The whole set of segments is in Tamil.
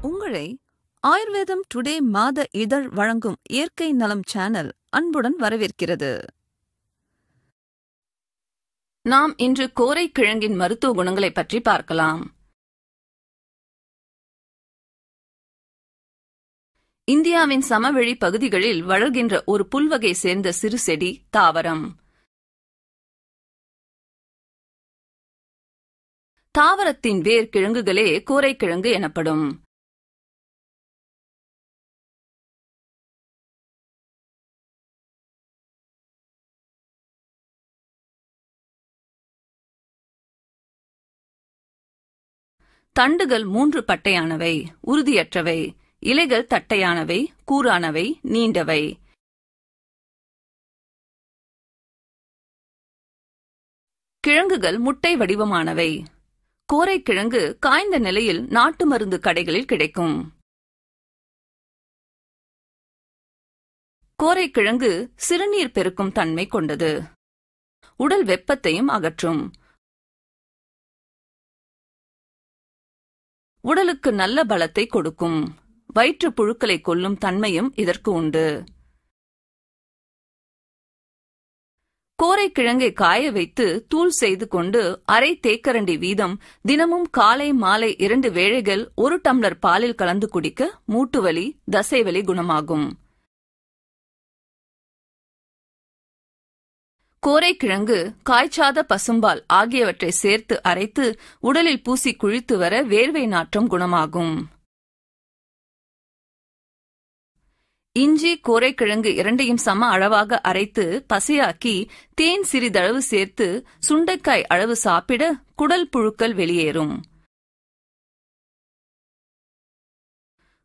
உங்களை ஆயுர்வேதம் டுடே மாத இதழ் வழங்கும் இயற்கை நலம் சேனல் அன்புடன் வரவேற்கிறது. நாம் இன்று கோரைக்கிழங்கின் மருத்துவ குணங்களை பற்றி பார்க்கலாம். இந்தியாவின் சமவெளி பகுதிகளில் வளர்கின்ற ஒரு புல்வகை சேர்ந்த சிறு செடி தாவரம். தாவரத்தின் வேர் கிழங்குகளே கோரைக்கிழங்கு எனப்படும். தண்டுகள் 3 பட்டையானவை, உறுதியற்றவை. இலைகள் தட்டையானவை, கூரானவை, நீண்டவை. கிழங்குகள் முட்டை வடிவமானவை. கோரைக்கிழங்கு காய்ந்த நிலையில் நாட்டு மருந்து கடைகளில் கிடைக்கும். கோரைக்கிழங்கு சிறுநீர் பெருக்கும் தன்மை கொண்டது. உடல் வெப்பத்தையும் அகற்றும். உடலுக்கு நல்ல பலத்தை கொடுக்கும். வயிற்று புழுக்களை கொல்லும் தன்மையும் இதற்கு உண்டு. கோரைக்கிழங்கை காய வைத்து தூள் செய்து கொண்டு அரை தேக்கரண்டி வீதம் தினமும் காலை மாலை 2 வேளைகள் 1 டம்ளர் பாலில் கலந்து குடிக்க மூட்டுவலி, தசைவலி குணமாகும். கோரைக்கிழங்கு காய்ச்சாத பசும்பால் ஆகியவற்றை சேர்த்து அரைத்து உடலில் பூசி குளித்து வர வேர்வை நாற்றம் குணமாகும். இஞ்சி, கோரைக்கிழங்கு இரண்டையும் சம அளவாக அரைத்து பசையாக்கி தேன் சிறிதளவு சேர்த்து சுண்டைக்காய் அளவு சாப்பிட குடல் புழுக்கள் வெளியேறும்.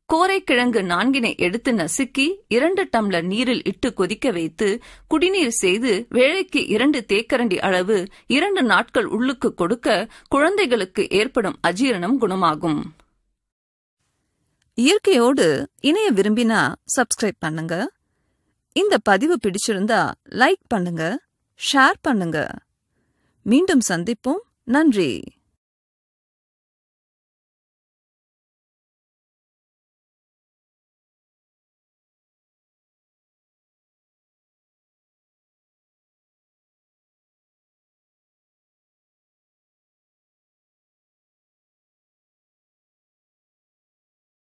கோரைக்கிழங்கு 4 எடுத்து நசுக்கி 2 டம்ளர் நீரில் இட்டு கொதிக்க வைத்து குடிநீர் செய்து வேளைக்கு 2 தேக்கரண்டி அளவு 2 நாட்கள் உள்ளுக்கு கொடுக்க குழந்தைகளுக்கு ஏற்படும் அஜீரணம் குணமாகும். இயற்கையோடு இணைய விரும்பினா சப்ஸ்கிரைப் பண்ணுங்க. இந்த பதிவு பிடிச்சிருந்தா லைக் பண்ணுங்க, ஷேர் பண்ணுங்க. மீண்டும் சந்திப்போம். நன்றி.